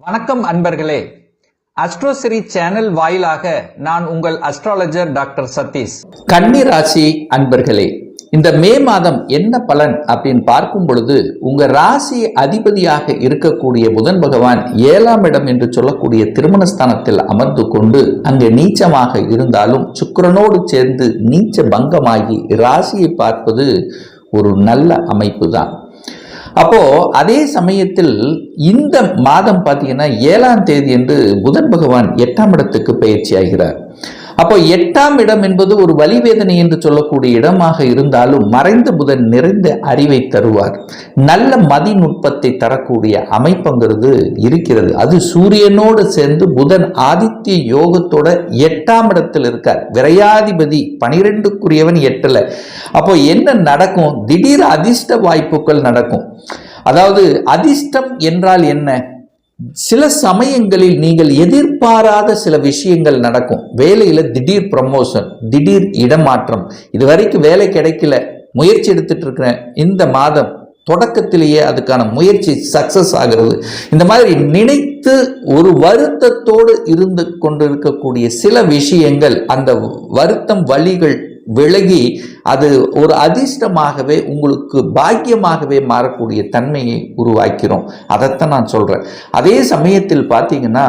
வணக்கம் அன்பர்களே, அஸ்ட்ரோசிரி சேனல் வாயிலாக நான் உங்கள் அஸ்ட்ராலஜர் டாக்டர் சதீஷ். கன்னி ராசி அன்பர்களே, இந்த மே மாதம் என்ன பலன் அப்படின்னு பார்க்கும் பொழுது உங்க ராசி அதிபதியாக இருக்கக்கூடிய புதன் பகவான் 7ஆம் இடம் என்று சொல்லக்கூடிய திருமணஸ்தானத்தில் அமர்ந்து கொண்டு அங்கே நீச்சமாக இருந்தாலும் சுக்கிரனோடு சேர்ந்து நீச்ச பங்கமாகி ராசியை பார்ப்பது ஒரு நல்ல அமைப்பு தான். அப்போ அதே சமயத்தில் இந்த மாதம் பார்த்தீங்கன்னா 7ஆம் தேதி என்று புதன் பகவான் 8ஆம் இடத்துக்கு பயிற்சி ஆகிறார். அப்போ 8ஆம் இடம் என்பது ஒரு வலிவேதனை என்று சொல்லக்கூடிய இடமாக இருந்தாலும் மறைந்த புதன் நிறைந்த அறிவை தருவார். நல்ல மதிநுட்பத்தை தரக்கூடிய அமைப்புங்கிறது இருக்கிறது. அது சூரியனோடு சேர்ந்து புதன் ஆதித்ய யோகத்தோட 8ஆம் இடத்தில் இருக்கார். விரையாதிபதி 12க்குரியவன் 8ல். அப்போ என்ன நடக்கும்? திடீர் அதிர்ஷ்ட வாய்ப்புகள் நடக்கும். அதாவது அதிர்ஷ்டம் என்றால் என்ன? சில சமயங்களில் நீங்கள் எதிர்பாராத சில விஷயங்கள் நடக்கும். வேலையில திடீர் ப்ரமோஷன், திடீர் இடமாற்றம். இதுவரைக்கும் வேலை கிடைக்கல, முயற்சி எடுத்துட்டு இருக்கிறேன், இந்த மாதம் தொடக்கத்திலேயே அதுக்கான முயற்சி சக்சஸ் ஆகிறது. இந்த மாதிரி நினைத்து ஒரு வருத்தத்தோடு இருந்து கொண்டிருக்கக்கூடிய சில விஷயங்கள், அந்த வருத்தம் வலிகள் விலகி அது ஒரு அதிர்ஷ்டமாகவே உங்களுக்கு பாக்கியமாகவே மாறக்கூடிய தன்மையை உருவாக்கிறோம். அதைத்தான் நான் சொல்றேன். அதே சமயத்தில் பார்த்தீங்கன்னா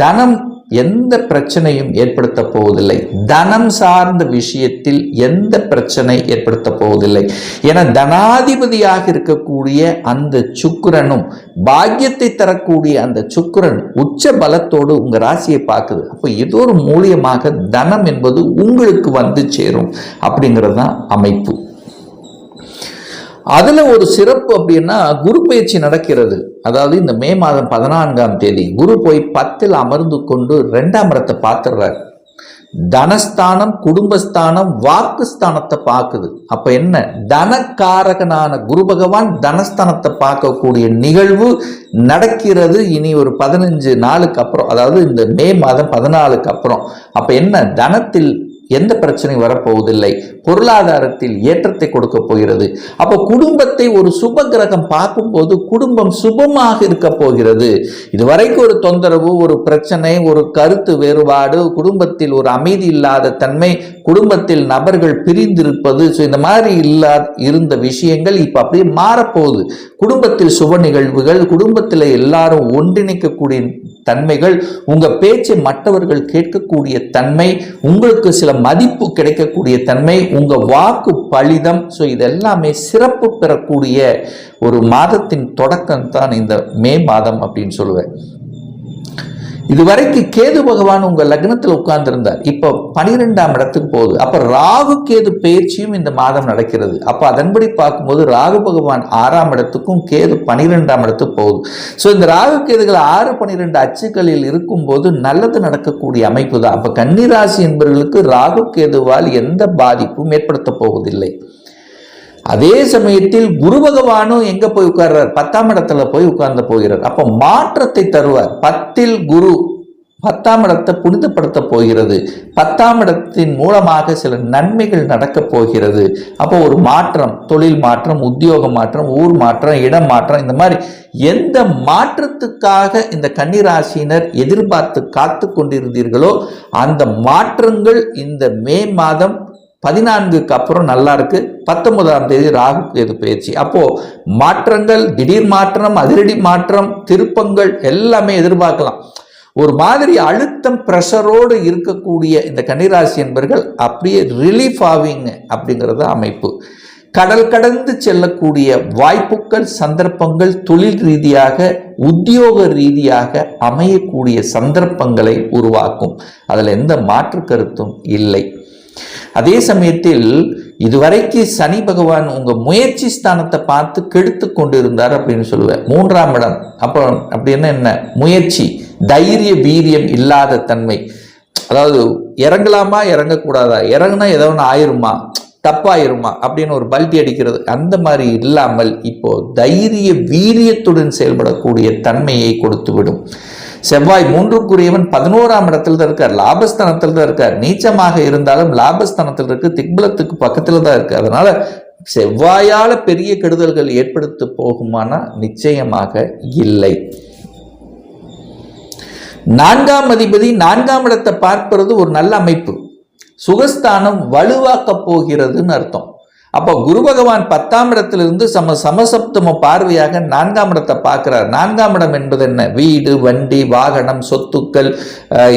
தனம் எந்த பிரச்சனையும் ஏற்படுத்த போவதில்லை. தனம் சார்ந்த விஷயத்தில் எந்த பிரச்சனை ஏற்படுத்த போவதில்லை. என தனாதிபதியாக இருக்கக்கூடிய அந்த சுக்கிரனும் பாக்கியத்தை தரக்கூடிய அந்த சுக்கிரன் உச்ச பலத்தோடு உங்க ராசியை பார்க்குது. அப்போ ஏதோ ஒரு மூலியமாக தனம் என்பது உங்களுக்கு வந்து சேரும் அப்படிங்கிறது தான் அமைப்பு. அதுல ஒரு சிறப்பு அப்படின்னா குரு பயிற்சி நடக்கிறது. அதாவது இந்த மே மாதம் 14ஆம் தேதி குரு போய் 10ல் அமர்ந்து கொண்டு 2ஆம் இடத்தை பார்த்துடுறார். தனஸ்தானம், குடும்பஸ்தானம், வாக்குஸ்தானத்தை பார்க்குது. அப்ப என்ன? தனக்காரகனான குரு பகவான் தனஸ்தானத்தை பார்க்கக்கூடிய நிகழ்வு நடக்கிறது இனி ஒரு 15 நாளுக்கு அப்புறம், அதாவது இந்த மே மாதம் 14க்கு அப்புறம். அப்ப என்ன? தனத்தில் எந்த பிரச்சனையும் வரப்போவதில்லை. பொருளாதாரத்தில் ஏற்றத்தை கொடுக்க போகிறது. அப்போ குடும்பத்தை ஒரு சுப கிரகம் பார்க்கும்போது குடும்பம் சுபமாக இருக்க போகிறது. இதுவரைக்கும் ஒரு தொந்தரவு, ஒரு பிரச்சனை, ஒரு கருத்து வேறுபாடு, குடும்பத்தில் ஒரு அமைதி இல்லாத தன்மை, குடும்பத்தில் நபர்கள் பிரிந்திருப்பது, இந்த மாதிரி இருந்த விஷயங்கள் இப்ப அப்படியே மாறப்போகுது. குடும்பத்தில் சுப நிகழ்வுகள், குடும்பத்தில் எல்லாரும் ஒன்றிணைக்கக்கூடிய தன்மைகள், உங்க பேச்சை மற்றவர்கள் கேட்கக்கூடிய தன்மை, உங்களுக்கு சில மதிப்பு கிடைக்கக்கூடிய தன்மை, உங்க வாக்கு பலிதம், இதெல்லாமே சிறப்பு பெறக்கூடிய ஒரு மாதத்தின் தொடக்கம் தான் இந்த மே மாதம் அப்படின்னு சொல்லுவேன். இதுவரைக்கும் கேது பகவான் உங்க லக்னத்தில் உட்கார்ந்து இருந்தார். இப்போ 12ஆம் இடத்துக்கு போகுது. அப்ப ராகு கேது பயிற்சியும் இந்த மாதம் நடக்கிறது. அப்ப அதன்படி பார்க்கும்போது ராகு பகவான் 6ஆம் இடத்துக்கும் கேது 12ஆம் இடத்துக்கு போகுது. இந்த ராகு கேதுகள் 6, 12 அச்சுக்களில் இருக்கும்போது நல்லது நடக்கக்கூடிய அமைப்பு தான். அப்ப கன்னிராசி என்பவர்களுக்கு ராகு கேதுவால் எந்த பாதிப்பும் ஏற்படுத்த போவதில்லை. அதே சமயத்தில் குரு பகவானும் எங்க போய் உட்கார்றார்? 10ஆம் இடத்துல போய் உட்கார்ந்து போகிறார். அப்ப மாற்றத்தை தருவார். 10ல் குரு 10ஆம் இடத்தை புனிதப்படுத்த போகிறது. 10ஆம் இடத்தின் மூலமாக சில நன்மைகள் நடக்க போகிறது. அப்போ ஒரு மாற்றம், தொழில் மாற்றம், உத்தியோக மாற்றம், ஊர் மாற்றம், இடம் மாற்றம், இந்த மாதிரி எந்த மாற்றத்துக்காக இந்த கன்னிராசியினர் எதிர்பார்த்து காத்து கொண்டிருந்தீர்களோ அந்த மாற்றங்கள் இந்த மே மாதம் 14க்கு அப்புறம் நல்லா இருக்கு. 19ஆம் தேதி ராகு கேது பயிற்சி. அப்போ மாற்றங்கள், திடீர் மாற்றம், அதிரடி மாற்றம், திருப்பங்கள் எல்லாமே எதிர்பார்க்கலாம். ஒரு மாதிரி அழுத்தம், பிரஷரோடு இருக்கக்கூடிய இந்த கன்னிராசி என்பவர்கள் அப்படியே ரிலீஃப் ஆவீங்க அப்படிங்கிறது அமைப்பு. கடல் கடந்து செல்லக்கூடிய வாய்ப்புகள், சந்தர்ப்பங்கள், தொழில் ரீதியாக, உத்தியோக ரீதியாக அமையக்கூடிய சந்தர்ப்பங்களை உருவாக்கும். அதுல எந்த மாற்று கருத்தும் இல்லை. அதே சமயத்தில் இதுவரைக்கு சனி பகவான் உங்க முயற்சி ஸ்தானத்தை பார்த்து கெடுத்து கொண்டிருந்தார் அப்படின்னு சொல்லுவேன். 3ஆம் இடம். அப்போ அப்படின்னா என்ன? முயற்சி, தைரிய வீரியம் இல்லாத தன்மை. அதாவது இறங்கலாமா, இறங்கக்கூடாதா, இறங்குனா ஏதோ ஒன்று ஆயிருமா, தப்பாயிருமா அப்படின்னு ஒரு பல்டி அடிக்கிறது, அந்த மாதிரி இல்லாமல் இப்போ தைரிய வீரியத்துடன் செயல்படக்கூடிய தன்மையை கொடுத்துவிடும். செவ்வாய் 3க்குரியவன் 11ஆம் இடத்துல தான் இருக்கார். லாபஸ்தானத்தில் தான் இருக்கார். நீச்சமாக இருந்தாலும் லாபஸ்தானத்தில் இருக்கு, திக்பலத்துக்கு பக்கத்துல தான் இருக்கு. அதனால செவ்வாயால பெரிய கெடுதல்கள் ஏற்படுத்த போகுமானா நிச்சயமாக இல்லை. 4ஆம் அதிபதி 4ஆம் இடத்தை பார்ப்பது ஒரு நல்ல அமைப்பு. சுகஸ்தானம் வலுவாக்க போகிறதுன்னு அர்த்தம். அப்போ குரு பகவான் 10ஆம் இடத்திலிருந்து சமசப்தம பார்வையாக 4ஆம் இடத்தை பார்க்கிறார். 4ஆம் இடம் என்பது என்ன? வீடு, வண்டி, வாகனம், சொத்துக்கள்,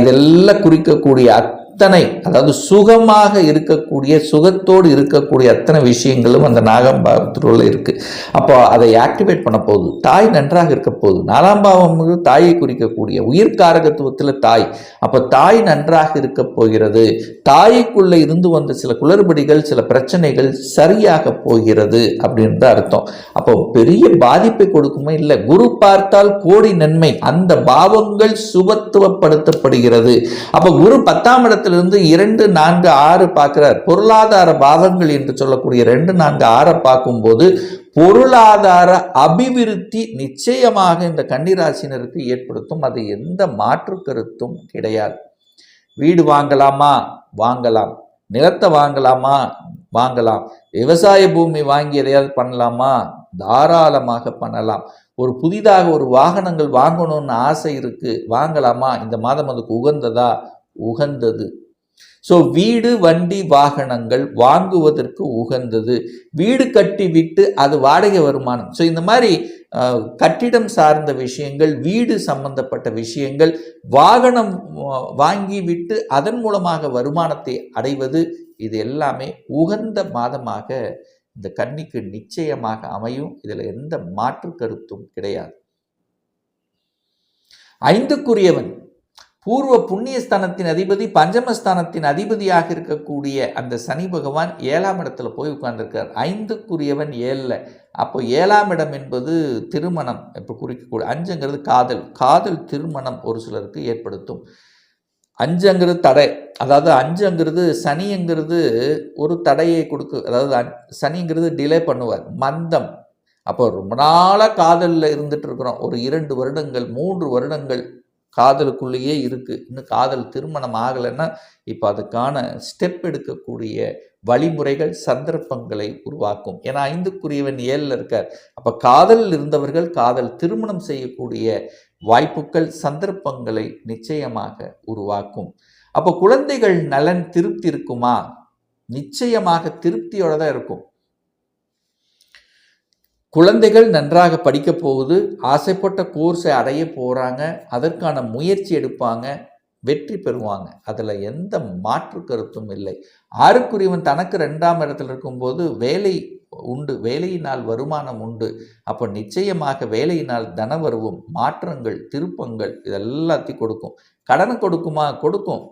இதெல்லாம் குறிக்கக்கூடிய அத்தனை, அதாவது சுகமாக இருக்கக்கூடிய, சுகத்தோடு இருக்கக்கூடிய அத்தனை விஷயங்களும் அந்த 4ஆம் பாவத்திற்குள்ள இருக்கு. அப்போ அதை ஆக்டிவேட் பண்ண போகுது. தாய் நன்றாக இருக்க போகுது. 4ஆம் பாவம் தாயை குறிக்கக்கூடிய உயிர்காரகத்துவத்தில் தாய். அப்போ தாய் நன்றாக இருக்க போகிறது. தாய்க்குள்ள இருந்து வந்த சில குளறுபடிகள், சில பிரச்சனைகள் சரியாக போகிறது அப்படின்னு தான் அர்த்தம். அப்போ பெரிய பாதிப்பை கொடுக்குமே இல்லை. குரு பார்த்தால் கோடி நன்மை. அந்த பாவங்கள் சுபத்துவப்படுத்தப்படுகிறது. அப்போ குரு 10ஆம் இடத்திலிருந்து 2, 4, 6 பார்க்கிறார். பொருளாதார பாவங்கள் என்று சொல்லக்கூடிய 2, 4, 6 பார்க்கும்போது பொருளாதார அபிவிருத்தி நிச்சயமாக இந்த கன்னிராசினருக்கு ஏற்படுத்தும். அது எந்த மாற்று கருத்தும் கிடையாது. வீடு வாங்கலாமா? வாங்கலாம். நிலத்தை வாங்கலாமா? வாங்கலாம். விவசாய பூமி வாங்கி எதையாவது பண்ணலாமா? தாராளமாக பண்ணலாம். ஒரு புதிதாக ஒரு வாகனங்கள் வாங்கணும்னு ஆசை இருக்கு, வாங்கலாமா? இந்த மாதம் அதுக்கு உகந்ததா? உகந்தது. ஸோ வீடு, வண்டி, வாகனங்கள் வாங்குவதற்கு உகந்தது. வீடு கட்டி விட்டு அது வாடகை வருமானம். ஸோ இந்த மாதிரி கட்டிடம் சார்ந்த விஷயங்கள், வீடு சம்பந்தப்பட்ட விஷயங்கள், வாகனம் வாங்கி விட்டு அதன் மூலமாக வருமானத்தை அடைவது, இது எல்லாமே உகந்த மாதமாக இந்த கன்னிக்கு நிச்சயமாக அமையும். இதில் எந்த மாற்று கருத்தும் கிடையாது. 5க்குரியவன் பூர்வ புண்ணியஸ்தானத்தின் அதிபதி, பஞ்சமஸ்தானத்தின் அதிபதியாக இருக்கக்கூடிய அந்த சனி பகவான் 7ஆம் இடத்துல போய் உட்கார்ந்துருக்கார். 5க்குரியவன் 7ல். அப்போ 7ஆம் இடம் என்பது திருமணம் இப்போ குறிக்கக்கூடிய. 5ங்கிறது காதல். காதல் திருமணம் ஒரு சிலருக்கு ஏற்படுத்தும். 5ங்கிறது தடை. அதாவது 5ங்கிறது சனிங்கிறது ஒரு தடையை கொடுக்கு. அதாவது சனிங்கிறது டிலே பண்ணுவார், மந்தம். அப்போ ரொம்ப நாளாக காதலில் இருந்துட்டு இருக்கிறோம். ஒரு 2 வருடங்கள் 3 வருடங்கள் காதலுக்குள்ளேயே இருக்கு. இன்னும் காதல் திருமணம் ஆகலைன்னா இப்போ அதுக்கான ஸ்டெப் எடுக்கக்கூடிய வழிமுறைகள், சந்தர்ப்பங்களை உருவாக்கும். ஏன்னா 5க்குரியவன் 7ல் இருக்கார். அப்போ காதலில் இருந்தவர்கள் காதல் திருமணம் செய்யக்கூடிய வாய்ப்புகள், சந்தர்ப்பங்களை நிச்சயமாக உருவாக்கும். அப்போ குழந்தைகள் நலன் திருப்தி இருக்குமா? நிச்சயமாக திருப்தியோட தான் இருக்கும். குழந்தைகள் நன்றாக படிக்க போகுது, ஆசைப்பட்ட கோர்ஸை அடைய போகிறாங்க, அதற்கான முயற்சி எடுப்பாங்க, வெற்றி பெறுவாங்க. அதில் எந்த மாற்று கருத்தும் இல்லை. 6க்குரியவன் தனக்கு 2ஆம் இடத்துல இருக்கும்போது வேலை உண்டு, வேலையினால் வருமானம் உண்டு. அப்போ நிச்சயமாக வேலையினால் தனவரவும், மாற்றங்கள், திருப்பங்கள் இதெல்லாத்தையும் கொடுக்கும். கடனை கொடுக்குமா? கொடுக்கும்.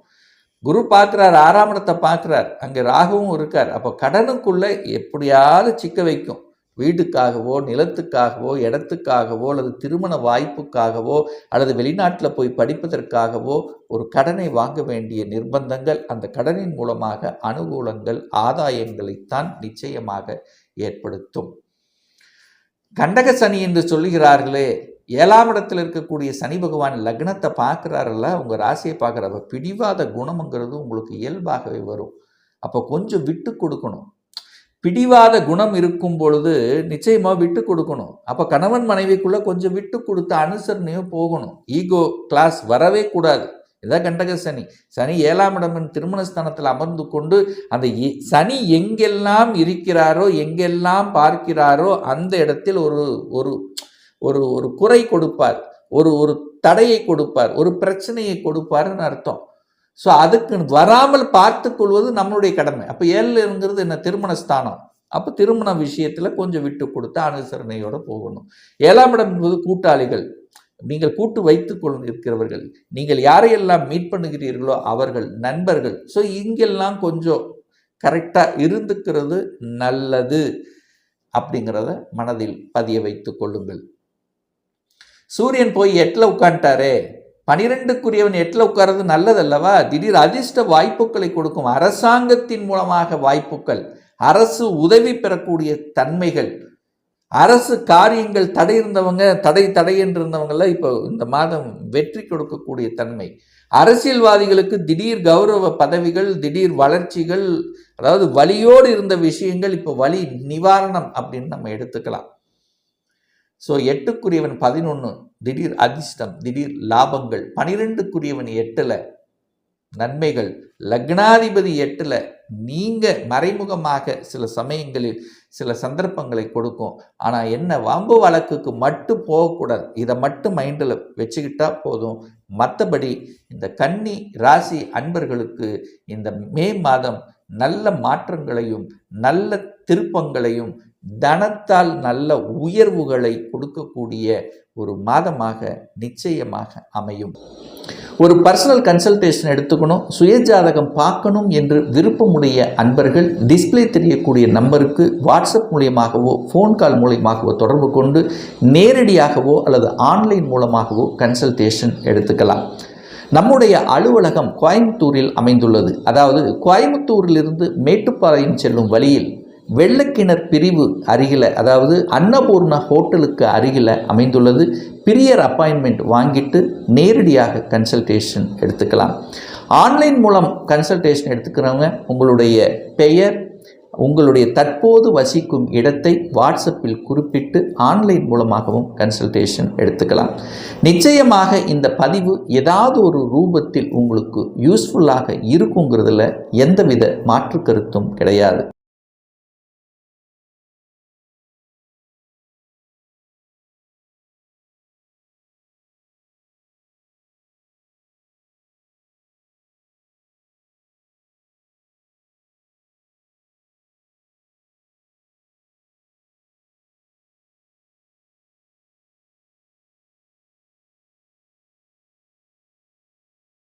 குரு பார்க்குறார், 6ஆம் இடத்தை பார்க்குறார், அங்கே ராகுவும் இருக்கார். அப்போ கடனுக்குள்ளே எப்படியாவது சிக்க வைக்கும். வீட்டுக்காகவோ, நிலத்துக்காகவோ, இடத்துக்காகவோ, அல்லது திருமண வாய்ப்புக்காகவோ, அல்லது வெளிநாட்டில் போய் படிப்பதற்காகவோ ஒரு கடனை வாங்க வேண்டிய நிர்பந்தங்கள், அந்த கடனின் மூலமாக அனுகூலங்கள், ஆதாயங்களைத்தான் நிச்சயமாக ஏற்படுத்தும். கண்டக சனி என்று சொல்லுகிறார்களே, 7ஆம் இடத்தில் இருக்கக்கூடிய சனி பகவான் லக்னத்தை பார்க்குறாருல்ல, உங்கள் ராசியை பார்க்குறாரு. பிடிவாத குணம்ங்கிறது உங்களுக்கு இயல்பாகவே வரும். அப்போ கொஞ்சம் விட்டு கொடுக்கணும். பிடிவாத குணம் இருக்கும் பொழுது நிச்சயமாக விட்டு கொடுக்கணும். அப்போ கணவன் மனைவிக்குள்ளே கொஞ்சம் விட்டு கொடுத்து அனுசரணையும் போகணும். ஈகோ கிளாஸ் வரவே கூடாது. இதான் கண்டக சனி. சனி 7ஆம் இடம் திருமணஸ்தானத்தில் அமர்ந்து கொண்டு அந்த சனி எங்கெல்லாம் இருக்கிறாரோ, எங்கெல்லாம் பார்க்கிறாரோ அந்த இடத்தில் ஒரு ஒரு ஒரு ஒரு குறை கொடுப்பார், ஒரு ஒரு தடையை கொடுப்பார், ஒரு பிரச்சனையை கொடுப்பாருன்னு அர்த்தம். ஸோ அதுக்கு வராமல் பார்த்து கொள்வது நம்மளுடைய கடமை. அப்போ 7ங்கிறது என்ன? திருமணஸ்தானம். அப்போ திருமண விஷயத்தில் கொஞ்சம் விட்டு கொடுத்து அனுசரணையோடு போகணும். 7ஆம் இடம் என்பது கூட்டாளிகள். நீங்கள் கூட்டு வைத்துக் இருக்கிறவர்கள், நீங்கள் யாரையெல்லாம் மீட் பண்ணுகிறீர்களோ அவர்கள் நண்பர்கள். ஸோ இங்கெல்லாம் கொஞ்சம் கரெக்டாக இருந்துக்கிறது நல்லது அப்படிங்கிறத மனதில் பதிய வைத்துக் கொள்ளுங்கள். சூரியன் போய் 8ல் உட்காந்துட்டாரே, 12க்குரியவன் 8ல் உட்கார்றது நல்லது அல்லவா? திடீர் அதிர்ஷ்ட வாய்ப்புகளை கொடுக்கும். அரசாங்கத்தின் மூலமாக வாய்ப்புகள், அரசு உதவி பெறக்கூடிய தன்மைகள், அரசு காரியங்கள் தடை இருந்தவங்க தடை என்று இருந்தவங்களாம் இப்போ இந்த மாதம் வெற்றி கொடுக்கக்கூடிய தன்மை. அரசியல்வாதிகளுக்கு திடீர் கௌரவ பதவிகள், திடீர் வளர்ச்சிகள், அதாவது வலியோடு இருந்த விஷயங்கள் இப்போ வலி நிவாரணம் அப்படின்னு நம்ம எடுத்துக்கலாம். ஸோ 8க்குரியவன் 11 திடீர் அதிர்ஷ்டம், திடீர் லாபங்கள். 12க்குரியவன் 8ல் நன்மைகள். லக்னாதிபதி 8ல் நீங்க மறைமுகமாக சில சமயங்களில் சில சந்தர்ப்பங்களை கொடுக்கும். ஆனால் என்ன, வம்பு வழக்குக்கு மட்டும் போகக்கூடாது. இதை மட்டும் மைண்டில் வச்சுக்கிட்டா போதும். மற்றபடி இந்த கன்னி ராசி அன்பர்களுக்கு இந்த மே மாதம் நல்ல மாற்றங்களையும் நல்ல திருப்பங்களையும் தனத்தால் நல்ல உயர்வுகளை கொடுக்கக்கூடிய ஒரு மாதமாக நிச்சயமாக அமையும். ஒரு பர்சனல் கன்சல்டேஷன் எடுத்துக்கணும், சுயஜாதகம் பார்க்கணும் என்று விருப்பமுடைய அன்பர்கள் டிஸ்பிளே தெரியக்கூடிய நம்பருக்கு வாட்ஸ்அப் மூலியமாகவோ ஃபோன் கால் மூலியமாகவோ தொடர்பு கொண்டு நேரடியாகவோ அல்லது ஆன்லைன் மூலமாகவோ கன்சல்டேஷன் எடுத்துக்கலாம். நம்முடைய அலுவலகம் கோயம்புத்தூரில் அமைந்துள்ளது. அதாவது கோயம்புத்தூரிலிருந்து மேட்டுப்பாளையம் செல்லும் வழியில் வெள்ளக்கிணர் பிரிவு அருகில், அதாவது அன்னபூர்ணா ஹோட்டலுக்கு அருகில் அமைந்துள்ளது. பிரியர் அப்பாயின்மெண்ட் வாங்கிட்டு நேரடியாக கன்சல்டேஷன் எடுத்துக்கலாம். ஆன்லைன் மூலம் கன்சல்டேஷன் எடுத்துக்கிறவங்க உங்களுடைய பெயர், உங்களுடைய தற்போது வசிக்கும் இடத்தை வாட்ஸ்அப்பில் குறிப்பிட்டு ஆன்லைன் மூலமாகவும் கன்சல்டேஷன் எடுத்துக்கலாம். நிச்சயமாக இந்த பதிவு ஏதாவது ஒரு ரூபத்தில் உங்களுக்கு யூஸ்ஃபுல்லாக இருக்குங்கிறதுல எந்தவித மாற்று கருத்தும் கிடையாது.